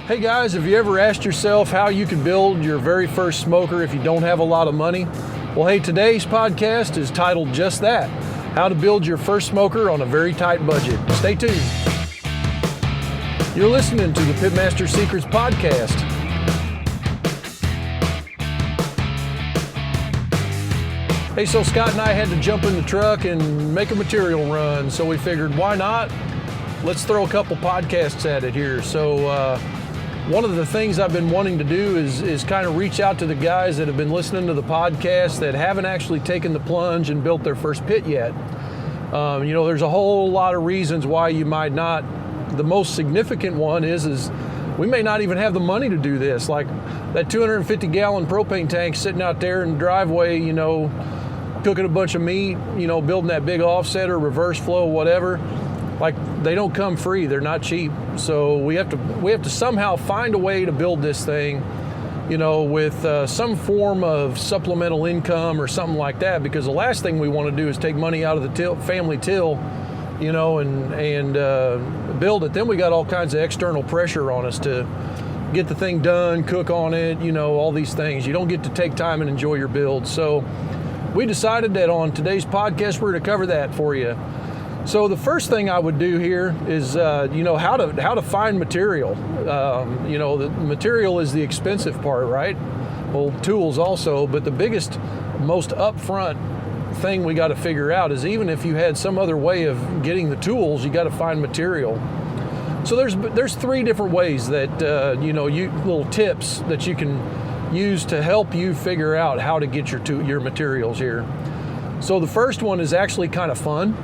Hey guys, have you ever asked yourself how you can build your very first smoker if you don't have a lot of money? Well, hey, today's podcast is titled just that, how to build your first smoker on a very tight budget. Stay tuned. You're listening to the PitMaster Secrets podcast. Hey, so Scott and I had to jump in the truck and make a material run, so we figured, why not? Let's throw a couple podcasts at it here. So one of the things I've been wanting to do is kind of reach out to the guys that have been listening to the podcast that haven't actually taken the plunge and built their first pit yet. There's a whole lot of reasons why you might not. The most significant one is we may not even have the money to do this. Like that 250-gallon propane tank sitting out there in the driveway, cooking a bunch of meat, building that big offsetter, reverse flow, whatever. Like, they don't come free. They're not cheap. So we have to somehow find a way to build this thing, with some form of supplemental income or something like that. Because the last thing we want to do is take money out of the family till, and build it. Then we got all kinds of external pressure on us to get the thing done, cook on it, all these things. You don't get to take time and enjoy your build. So we decided that on today's podcast, we're going to cover that for you. So the first thing I would do here is, how to find material. The material is the expensive part, right? Well, tools also, but the biggest, most upfront thing we got to figure out is even if you had some other way of getting the tools, you got to find material. So there's three different ways that, little tips that you can use to help you figure out how to get your materials here. So the first one is actually kind of fun.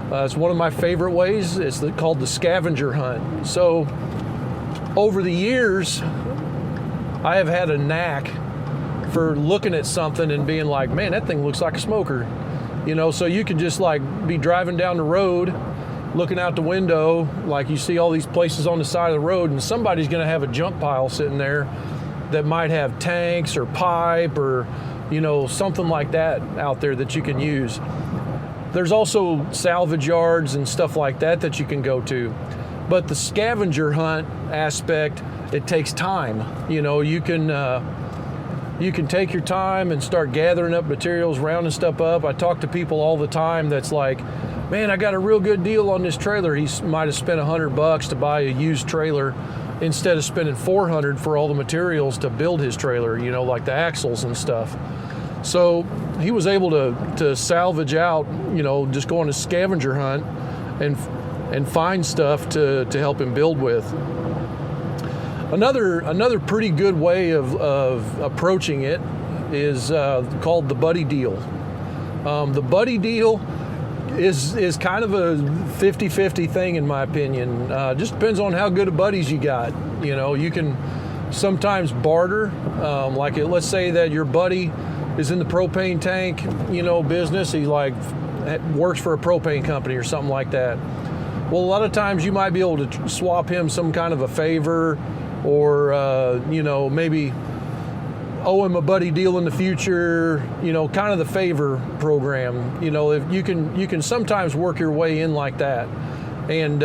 It's one of my favorite ways. It's called the scavenger hunt. So over the years, I have had a knack for looking at something and being like, man, that thing looks like a smoker. So you could just be driving down the road, looking out the window, like you see all these places on the side of the road, and somebody's going to have a junk pile sitting there that might have tanks or pipe or, something like that out there that you can use. There's also salvage yards and stuff like that you can go to. But the scavenger hunt aspect, it takes time. You can take your time and start gathering up materials, rounding stuff up. I talk to people all the time that's like, man, I got a real good deal on this trailer. He might have spent $100 to buy a used trailer instead of spending $400 for all the materials to build his trailer, like the axles and stuff. So he was able to salvage out, just go on a scavenger hunt and find stuff to help him build with. Another pretty good way of approaching it is called the buddy deal. The buddy deal is kind of a 50-50 thing in my opinion. Just depends on how good of buddies you got. You can sometimes barter. Let's say that your buddy is in the propane tank, business. He works for a propane company or something like that. Well, a lot of times you might be able to swap him some kind of a favor or, maybe owe him a buddy deal in the future, kind of the favor program. If you can sometimes work your way in like that and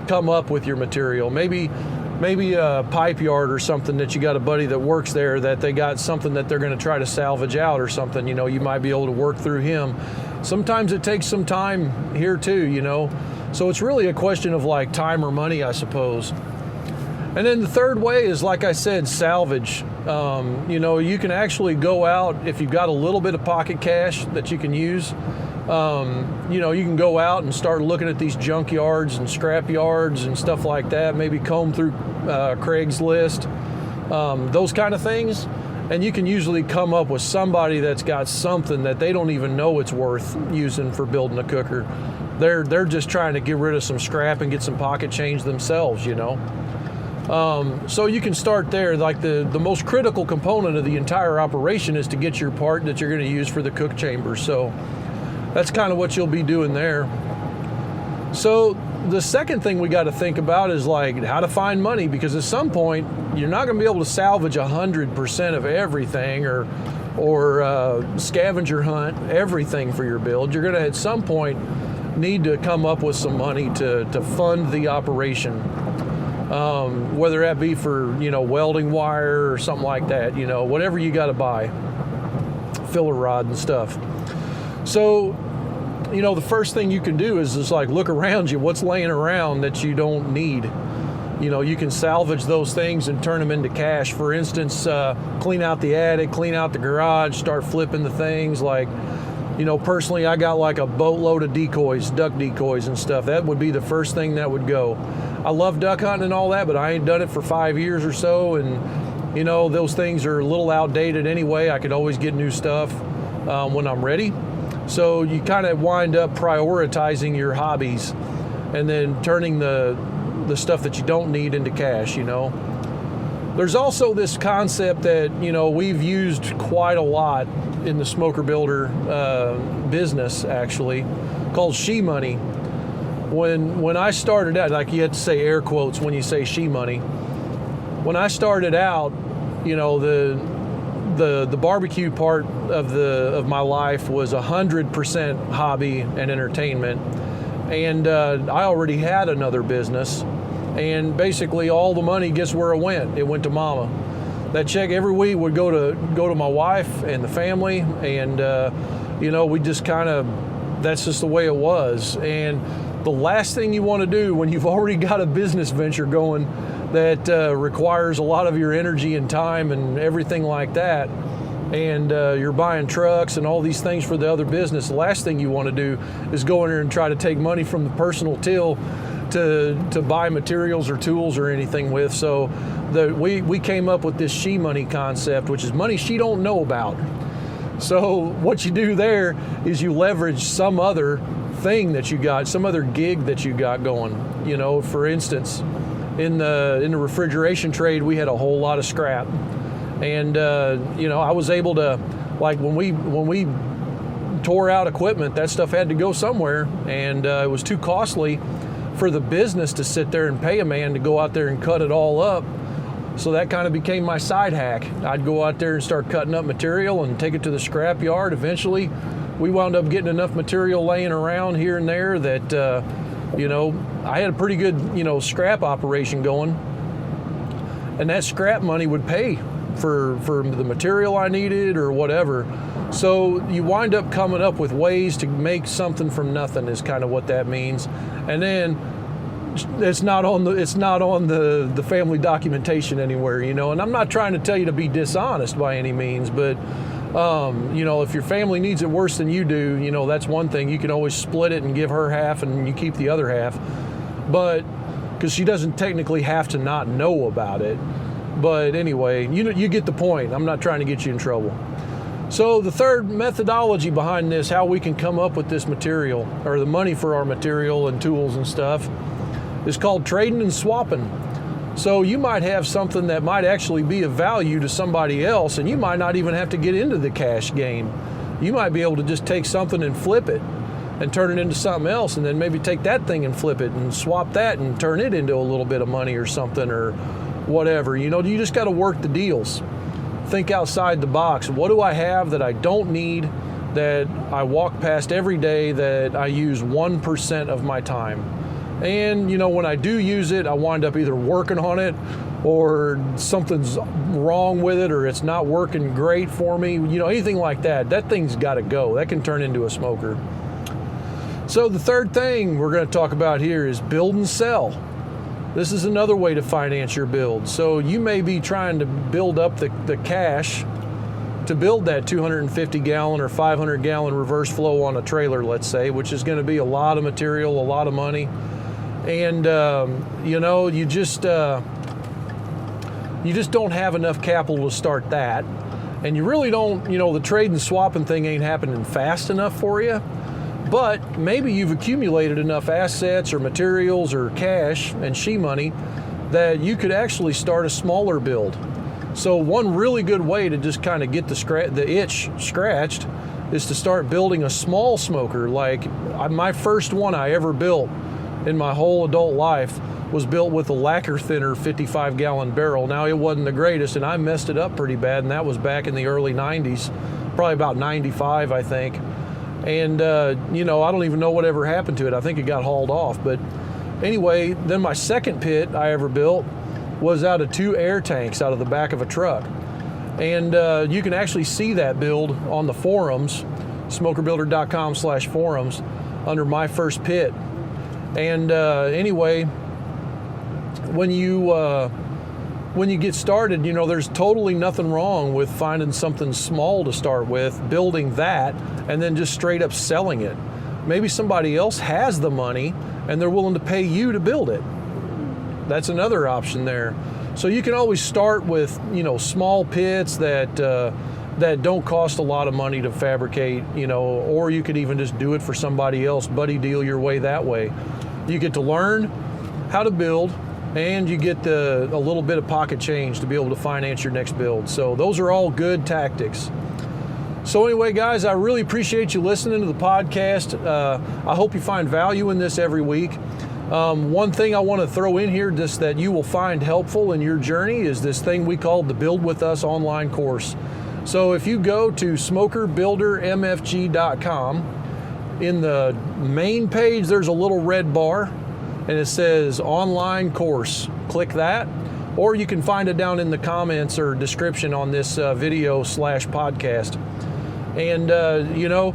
come up with your material. Maybe a pipe yard or something that you got a buddy that works there that they got something that they're going to try to salvage out or something, you might be able to work through him. Sometimes it takes some time here too, so it's really a question of time or money, I suppose. And then the third way is, like I said, salvage. You can actually go out if you've got a little bit of pocket cash that you can use. You can go out and start looking at these junk yards and scrap yards and stuff like that, maybe comb through Craigslist, those kind of things. And you can usually come up with somebody that's got something that they don't even know it's worth using for building a cooker. They're just trying to get rid of some scrap and get some pocket change themselves, So you can start there. The most critical component of the entire operation is to get your part that you're going to use for the cook chamber. So that's kind of what you'll be doing there. So the second thing we got to think about is how to find money, because at some point you're not going to be able to salvage 100% of everything or scavenger hunt everything for your build. You're going to at some point need to come up with some money to fund the operation. whether that be for, welding wire or something like that, whatever you got to buy, filler rod and stuff. So, the first thing you can do is just like look around you, what's laying around that you don't need. You can salvage those things and turn them into cash. For instance, clean out the attic, clean out the garage, start flipping the things. Like, personally, I got like a boatload of decoys, duck decoys and stuff. That would be the first thing that would go. I love duck hunting and all that, but I ain't done it for 5 years or so. And, those things are a little outdated anyway. I could always get new stuff when I'm ready. So you kind of wind up prioritizing your hobbies and then turning the stuff that you don't need into cash, There's also this concept that, we've used quite a lot in the Smoker Builder business, actually, called she money. When I started out, like you have to say air quotes when you say she money. When I started out, the barbecue part of my life was 100% hobby and entertainment, and I already had another business, and basically all the money, guess where it went? It went to Mama. That check every week would go to my wife and the family, and we just kind of, that's just the way it was. And the last thing you want to do when you've already got a business venture going that requires a lot of your energy and time and everything like that, and you're buying trucks and all these things for the other business, the last thing you want to do is go in there and try to take money from the personal till to buy materials or tools or anything with. So we came up with this she money concept, which is money she don't know about. So what you do there is you leverage some other thing that you got, some other gig that you got going. For instance, in the refrigeration trade, we had a whole lot of scrap, and I was able to, like, when we tore out equipment, that stuff had to go somewhere, and it was too costly for the business to sit there and pay a man to go out there and cut it all up. So that kind of became my side hack. I'd go out there and start cutting up material and take it to the scrap yard. Eventually, we wound up getting enough material laying around here and there that, I had a pretty good, scrap operation going. And that scrap money would pay for the material I needed or whatever. So you wind up coming up with ways to make something from nothing is kind of what that means. And then it's not on the family documentation anywhere, and I'm not trying to tell you to be dishonest by any means, but if your family needs it worse than you do, that's one thing. You can always split it and give her half and you keep the other half, but because she doesn't technically have to not know about it. But anyway, you get the point. I'm not trying to get you in trouble. So the third methodology behind this, how we can come up with this material or the money for our material and tools and stuff, is called trading and swapping. So you might have something that might actually be of value to somebody else, and you might not even have to get into the cash game. You might be able to just take something and flip it and turn it into something else, and then maybe take that thing and flip it and swap that and turn it into a little bit of money or something or whatever. You just got to work the deals. Think outside the box. What do I have that I don't need, that I walk past every day, that I use 1% of my time? And, when I do use it, I wind up either working on it or something's wrong with it or it's not working great for me. Anything like that. That thing's got to go. That can turn into a smoker. So the third thing we're going to talk about here is build and sell. This is another way to finance your build. So you may be trying to build up the cash to build that 250 gallon or 500 gallon reverse flow on a trailer, let's say, which is going to be a lot of material, a lot of money. And, you just don't have enough capital to start that. And you really don't, the trade and swapping thing ain't happening fast enough for you. But maybe you've accumulated enough assets or materials or cash and she money that you could actually start a smaller build. So one really good way to just kind of get the itch scratched is to start building a small smoker. Like my first one I ever built in my whole adult life was built with a lacquer thinner 55 gallon barrel. Now it wasn't the greatest and I messed it up pretty bad, and that was back in the early 90s, probably about 95 I think. And I don't even know whatever happened to it. I think it got hauled off, but anyway, then my second pit I ever built was out of 2 air tanks out of the back of a truck. And you can actually see that build on the forums, SmokerBuilder.com/forums, under my first pit. And anyway, when you get started, you know, there's totally nothing wrong with finding something small to start with, building that, and then just straight up selling it. Maybe somebody else has the money and they're willing to pay you to build it. That's another option there. So you can always start with, you know, small pits that don't cost a lot of money to fabricate, you know, or you could even just do it for somebody else, buddy deal your way that way. You get to learn how to build, and you get a little bit of pocket change to be able to finance your next build. So those are all good tactics. So anyway, guys, I really appreciate you listening to the podcast. I hope you find value in this every week. One thing I want to throw in here just that you will find helpful in your journey is this thing we call the Build With Us online course. So if you go to SmokerBuilderMFG.com, in the main page there's a little red bar and it says online course. Click that, or you can find it down in the comments or description on this video/podcast. And you know,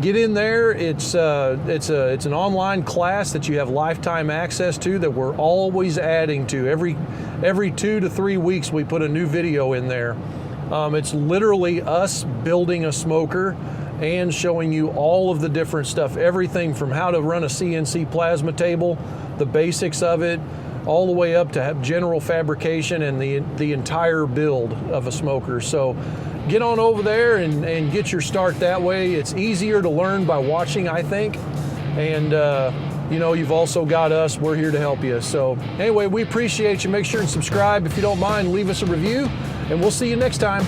get in there. It's an online class that you have lifetime access to, that we're always adding to. Every 2 to 3 weeks we put a new video in there. It's literally us building a smoker and showing you all of the different stuff, everything from how to run a CNC plasma table, the basics of it, all the way up to have general fabrication and the entire build of a smoker. So get on over there and get your start that way. It's easier to learn by watching, I think. And you know, you've also got us. We're here to help you. So anyway, we appreciate you. Make sure and subscribe. If you don't mind, leave us a review, and we'll see you next time.